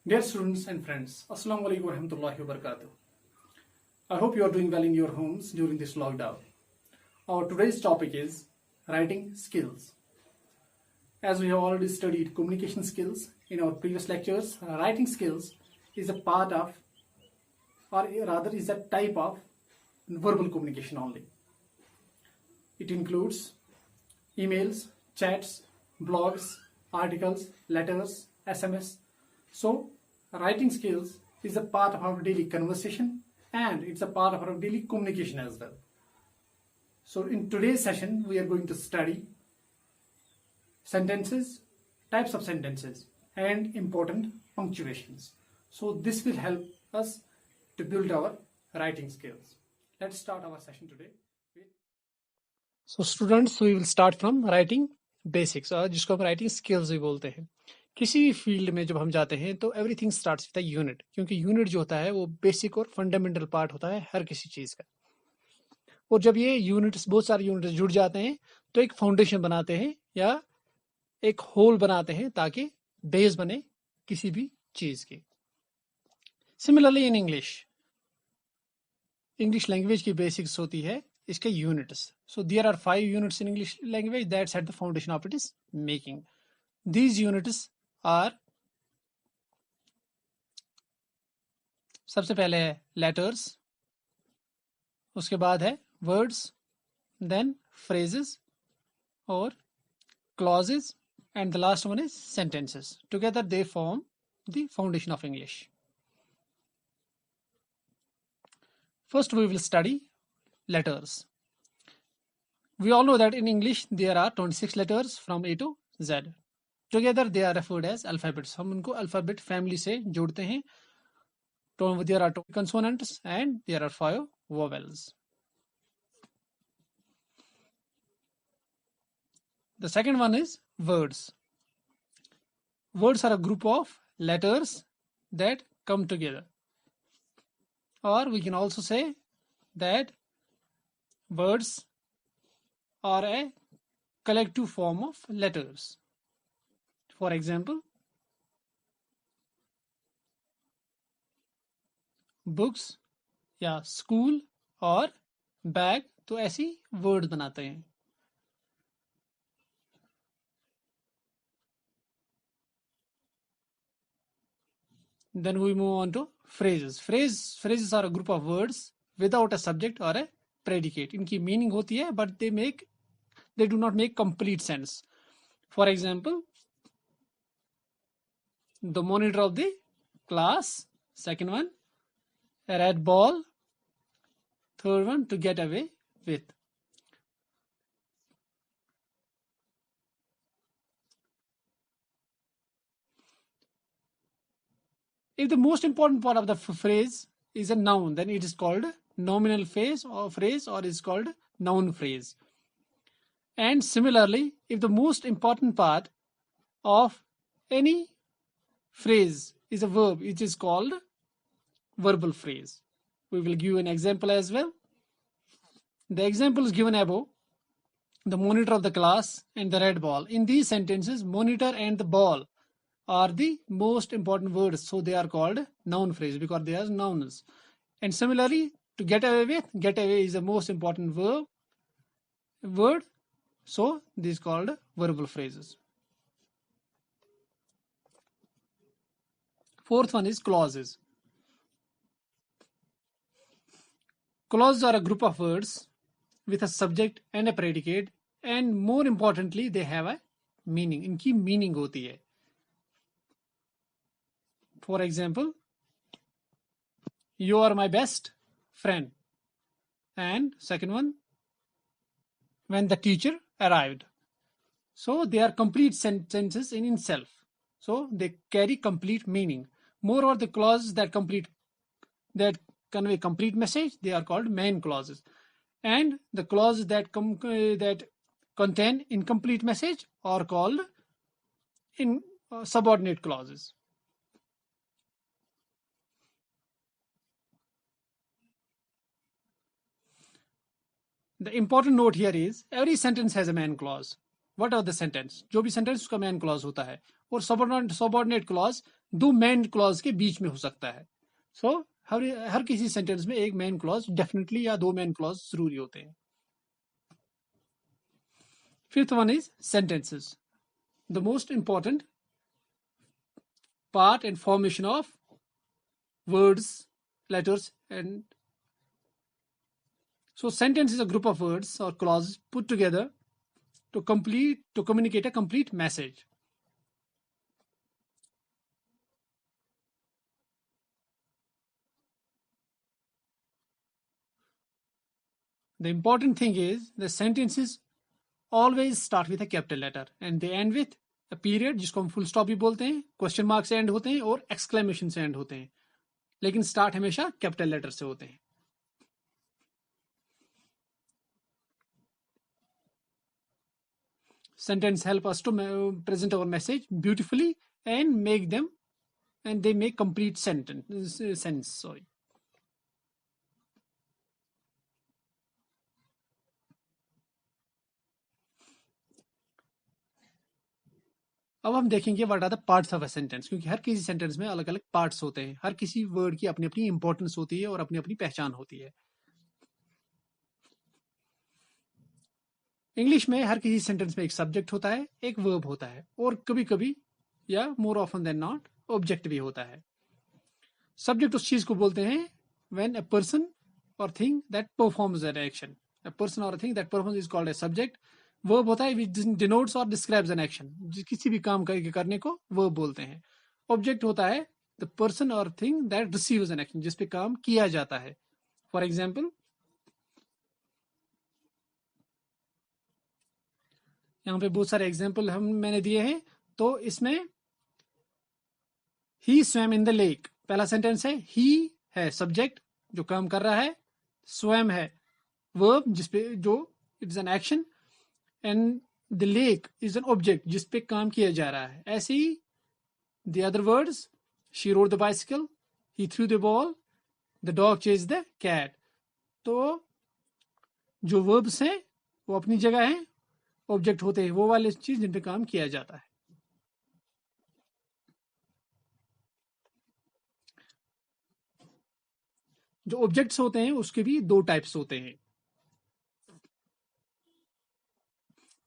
Dear students and friends, Assalamu alaikum warahmatullahi wabarakatuh. I hope you are doing well in your homes during this lockdown. Our today's topic is writing skills. As we have already studied communication skills in our previous lectures, writing skills is a part of, or rather is a type of verbal communication only. It includes emails, chats, blogs, articles, letters, SMS. So, writing skills is a part of our daily conversation and it's a part of our daily communication as well. So, in today's session, we are going to study sentences, types of sentences, and important punctuations. So, this will help us to build our writing skills. Let's start our session today. So students, we will start from writing basics, और जिसको हम writing skills भी बोलते हैं. किसी भी field में जब हम जाते हैं तो everything starts with a unit, क्योंकि यूनिट जो होता है वो बेसिक और फंडामेंटल पार्ट होता है हर किसी चीज़ का. और जब ये यूनिट्स, बहुत सारे यूनिट्स जुड़ जाते हैं तो एक फाउंडेशन बनाते हैं या एक होल बनाते हैं ताकि बेस बने किसी भी चीज़ की. सिमिलरली इन इंग्लिश लैंग्वेज की बेसिक्स होती है इसके units. So there are 5 units in English language that set the foundation of its making. These units are, सबसे पहले है letters, उसके बाद है words, then phrases और clauses, and the last one is sentences. Together they form the foundation of English. First we will study letters. We all know that in English there are 26 letters from A to Z. Together they are referred as alphabets. हम उनको alphabet family से जोड़ते हैं. तो there are 2 consonants and there are 5 vowels. The second one is words. Words are a group of letters that come together. Or we can also say that words are a collective form of letters. For example, books या school और bag, तो ऐसी word बनाते हैं. Then we move on to phrases. Phrases are a group of words without a subject or a predicate. इनकी meaning होती है but they do not make complete sense. For example, the monitor of the class. Second one, a red ball. Third one, to get away with. If the most important part of the phrase is a noun, then it is called nominal phrase or is called noun phrase. And similarly, if the most important part of any phrase is a verb, it is called verbal phrase. We will give an example as well. The example is given above: the monitor of the class and the red ball. In these sentences, monitor and the ball are the most important words, so they are called noun phrase because they are nouns. And similarly, to get away is the most important word, so this is called verbal phrases. Fourth one is clauses. Clauses are a group of words with a subject and a predicate, and more importantly they have a meaning. इनकी meaning होती है. For example, you are my best friend. And second one, when the teacher arrived. So they are complete sentences in itself. So they carry complete meaning. Moreover, the clauses that convey complete message, they are called main clauses. And the clauses that contain incomplete message are called subordinate clauses. The important note here is every sentence has a main clause. What are the sentence, जो भी sentence उसका main clause होता है, और subordinate clause दो main clause के बीच में हो सकता है. सो हर किसी सेंटेंस में एक मेन क्लॉज डेफिनेटली या दो मेन क्लॉज जरूरी होते हैं. Fifth one is sentences, the most important part and formation of words, letters, and so sentence is a group of words or clauses put together to communicate a complete message. The important thing is the sentences always start with a capital letter and they end with a period, जिसको हम full stop भी बोलते हैं, question mark से end होते हैं और exclamation से एंड होते हैं, लेकिन स्टार्ट हमेशा कैपिटल लेटर से होते हैं. Sentence help us to present our message beautifully and they make complete sense. Sorry. अब हम देखेंगे what are the parts of a sentence, क्योंकि हर किसी सेंटेंस में अलग अलग पार्ट्स होते हैं, हर किसी वर्ड की अपनी अपनी इंपॉर्टेंस होती है और अपनी अपनी पहचान होती है. इंग्लिश में हर किसी सेंटेंस में एक सब्जेक्ट होता है, एक वर्ब होता है, और कभी कभी या more often than not object भी होता है. सब्जेक्ट उस चीज को बोलते हैं व्हेन अ पर्सन और thing that performs an action. A person और thing that performs is called a subject. Verb होता है विच डिनोट्स और डिस्क्राइब्स एन एक्शन, किसी भी काम करने को वर्ब बोलते हैं. ऑब्जेक्ट होता है द पर्सन और thing that receives an action, जिस पे काम किया जाता है. फॉर एग्जाम्पल, यहाँ पे बहुत सारे एग्जाम्पल मैंने दिए हैं. तो इसमें ही स्वैम इन द लेक, पहला सेंटेंस है. ही है सब्जेक्ट जो काम कर रहा है, स्वैम है वर्ब जिसपे जो it is an action, and the lake is an object जिसपे काम किया जा रहा है. ऐसे ही the other words, she rode the bicycle, he threw the ball, the dog chase the cat. तो जो वर्ब्स हैं वो अपनी जगह है, ऑब्जेक्ट होते हैं वो वाले चीज जिन पे काम किया जाता है. जो ऑब्जेक्ट्स होते हैं उसके भी दो टाइप्स होते हैं.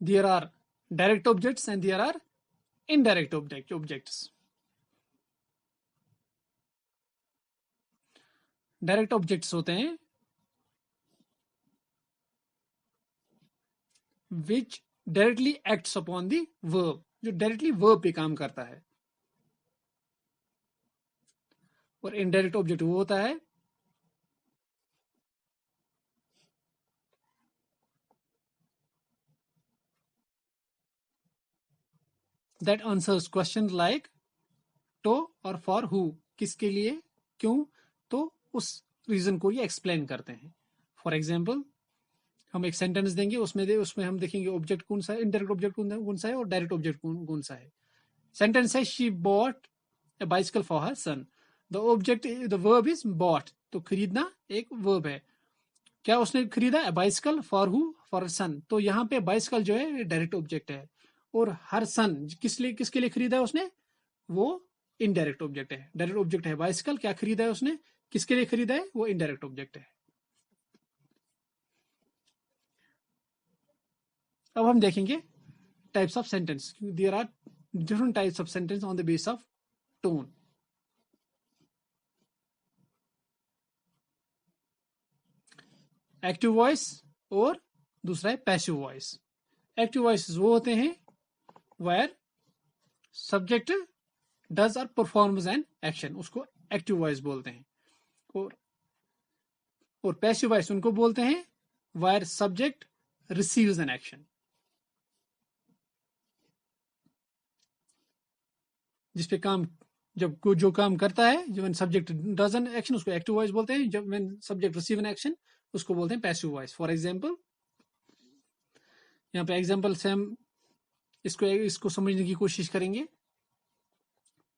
There are direct objects and there are indirect objects. Direct objects होते हैं which directly acts upon the verb, जो डायरेक्टली वर्ब पे काम करता है. और इनडायरेक्ट ऑब्जेक्ट वो होता है that answers questions like to और for who, किसके लिए, क्यों, तो उस रीजन को ये एक्सप्लेन करते हैं. फॉर एग्जाम्पल, हम एक सेंटेंस देंगे, उसमें हम देखेंगे ऑब्जेक्ट कौन सा है, इनडायरेक्ट ऑब्जेक्ट कौन सा है और डायरेक्ट ऑब्जेक्ट कौन सा है. सेंटेंस है she bought a bicycle for her son. The verb is bought, तो खरीदना एक वर्ब है. क्या उसने खरीदा? A bicycle for who, for son. तो यहाँ पे बाइसिकल जो है डायरेक्ट ऑब्जेक्ट है, और हर सन किसके लिए खरीदा है उसने, वो इनडायरेक्ट ऑब्जेक्ट है. डायरेक्ट ऑब्जेक्ट है बाइसिकल, क्या खरीदा है उसने, किसके लिए खरीदा है, वो इनडायरेक्ट ऑब्जेक्ट है. अब हम देखेंगे types of sentence. There are different types of sentence on the base of tone. Active voice और दूसरा है पैसिव वॉइस. एक्टिव वॉइस वो होते हैं वेयर सब्जेक्ट डज और परफॉर्म्स एन एक्शन, उसको एक्टिव वॉइस बोलते हैं. और पैसिव वॉइस उनको बोलते हैं where subject receives an action, जिसपे काम जब जो काम करता है, जब सब्जेक्ट डज एन एक्शन उसको एक्टिव वॉइस बोलते हैं, जब when subject receive an action उसको बोलते हैं पैसिव वॉइस. फॉर एग्जाम्पल, यहाँ पे एग्जाम्पल से हम इसको समझने की कोशिश करेंगे.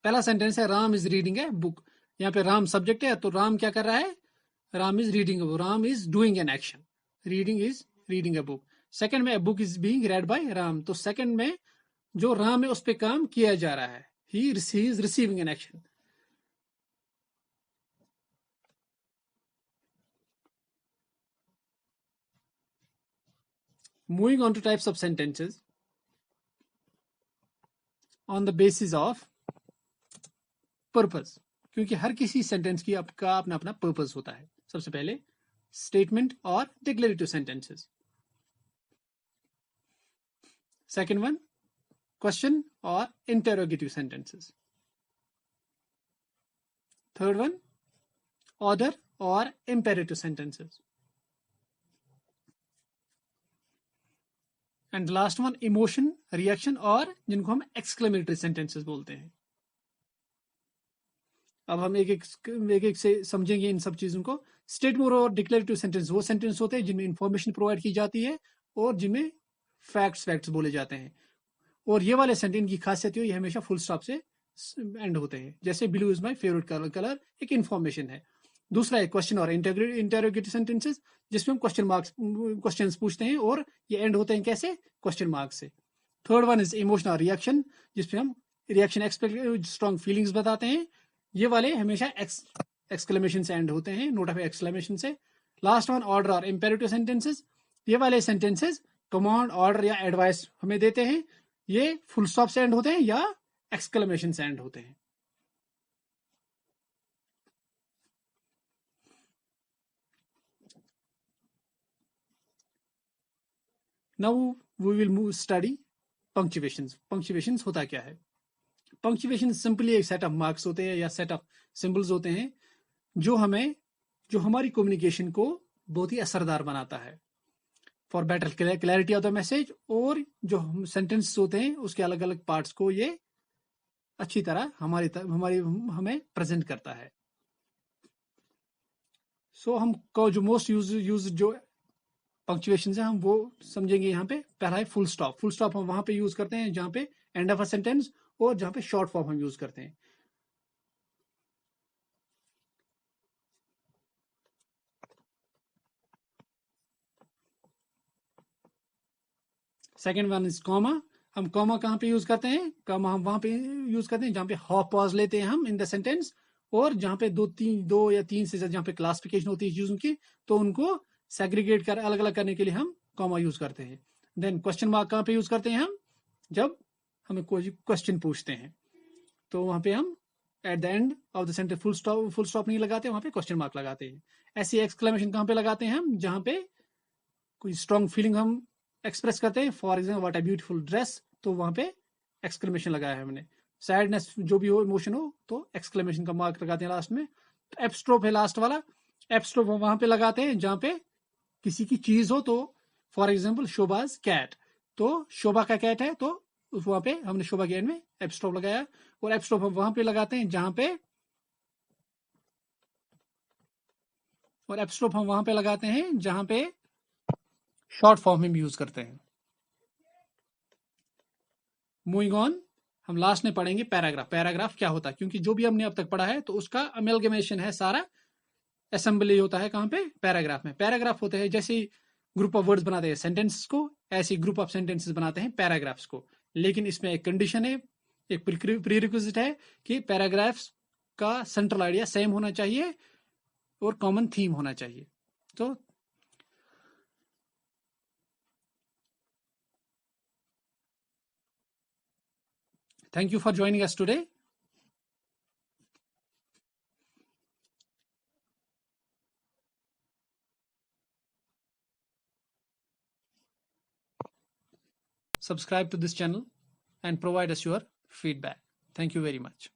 पहला सेंटेंस है Ram is reading a book. यहाँ पे राम सब्जेक्ट है, तो राम क्या कर रहा है, Ram is reading, Ram is doing an action, reading is reading a book. Second में book is being read by Ram, तो सेकंड में जो राम है उस पर काम किया जा रहा है, he is receiving an action. Moving on to types of sentences on the basis of purpose, क्योंकि हर किसी सेंटेंस की आपका अपना अपना पर्पस होता है. सबसे पहले स्टेटमेंट और declarative sentences. Second one question और interrogative sentences. Third one order और imperative sentences. And last one emotion, reaction और जिनको हम एक्सक्लेमेटरी सेंटेंसेस बोलते हैं. अब हम एक एक से समझेंगे इन सब चीजों को. स्टेटमेंट और डिक्लेरेटिव सेंटेंस वो सेंटेंस होते हैं जिनमें इंफॉर्मेशन प्रोवाइड की जाती है और जिनमें फैक्ट्स बोले जाते हैं. और ये वाले सेंटेंस की खासियत ये हमेशा फुल स्टॉप से एंड होते हैं. जैसे blue is my favourite colour एक इंफॉर्मेशन है. दूसरा है क्वेश्चन और इंटेरोगेटिव सेंटेंसेस, जिसमें हम क्वेश्चन पूछते हैं और ये एंड होते हैं कैसे, क्वेश्चन मार्क से. Third one is emotional reaction, जिसमें हम रिएक्शन स्ट्रॉन्ग फीलिंग्स बताते हैं. ये वाले हमेशा एक्सक्लेमेशन से एंड होते हैं, नोट ऑफ एक्सक्लेमेशन से. लास्ट वन ऑर्डर और इंपेरेटिव सेंटेंसेस. ये वाले सेंटेंसेस कमांड, ऑर्डर या एडवाइस हमें देते हैं. ये फुल स्टॉप से एंड होते हैं या एक्सक्लेमेशन से एंड होते हैं. Now we will move study punctuations. Punctuations होता क्या है? पंक्चुएशन सिंपली एक सेट ऑफ मार्क्स होते हैं या सेट ऑफ सिंबल्स होते हैं जो हमारी कम्युनिकेशन को बहुत ही असरदार बनाता है for better clarity of the message. और जो सेंटेंस होते हैं उसके अलग अलग पार्ट्स को ये अच्छी तरह हमें प्रेजेंट करता है. सो हम जो मोस्ट यूज जो पंक्चुएशन है हम वो समझेंगे. यहाँ पे पहला है फुल स्टॉप. फुल स्टॉप हम वहां पे यूज करते हैं जहां पे एंड ऑफ अ सेंटेंस और जहां पे शॉर्ट फॉर्म हम यूज करते हैं. Second one is comma. हम कॉमा कहाँ पे यूज करते हैं? कॉमा हम वहां पे यूज करते हैं जहां पे हॉफ पॉज लेते हैं हम इन द सेंटेंस, और जहां पे दो या तीन से जहां पे क्लासिफिकेशन होती है चीजों की, तो उनको सेग्रीगेट कर अलग अलग करने के लिए हम कॉमा यूज करते हैं. देन क्वेश्चन मार्क कहाँ पे यूज करते हैं हम? जब हमें कोई क्वेश्चन पूछते हैं तो वहां पे हम at the end of the sentence full stop नहीं लगाते, वहां पे क्वेश्चन मार्क लगाते हैं. ऐसी एक्सक्लेमेशन कहाँ पे लगाते हैं हम? जहां पे कोई स्ट्रॉन्ग फीलिंग हम एक्सप्रेस करते हैं. For example what a beautiful dress, तो वहां पे एक्सक्लेमेशन लगाया है हमने. सैडनेस जो भी हो, इमोशन हो, तो एक्सक्लेमेशन का मार्क लगाते हैं लास्ट में. तो एपस्ट्रोफ है लास्ट वाला. एपस्ट्रोफ वहां पे लगाते हैं जहां पे किसी की चीज हो. तो फॉर एग्जाम्पल शोभाज कैट, तो शोभा का कैट है, तो वहां पे हमने शोभा के एंड में एपस्ट्रोफ लगाया. और एपस्ट्रोफ हम वहां पे लगाते हैं जहां पे और एपस्ट्रोफ हम वहां पे लगाते हैं जहां पे शॉर्ट फॉर्म में यूज करते हैं. मूविंग ऑन, हम लास्ट में पढ़ेंगे पैराग्राफ. पैराग्राफ क्या होता है? क्योंकि जो भी हमने अब तक पढ़ा है तो उसका अमेलगमेशन है, सारा असेंबली होता है कहां पे? पैराग्राफ में. पैराग्राफ होते हैं जैसे ग्रुप ऑफ वर्ड्स बनाते हैं सेंटेंसेस को, ऐसे ग्रुप ऑफ सेंटेंसेस बनाते हैं पैराग्राफ्स को. लेकिन इसमें एक कंडीशन है, एक प्रीरिक्विजिट है कि पैराग्राफ्स का सेंट्रल आइडिया सेम होना चाहिए और कॉमन थीम होना चाहिए. तो thank you for joining us today. Subscribe to this channel and provide us your feedback. Thank you very much.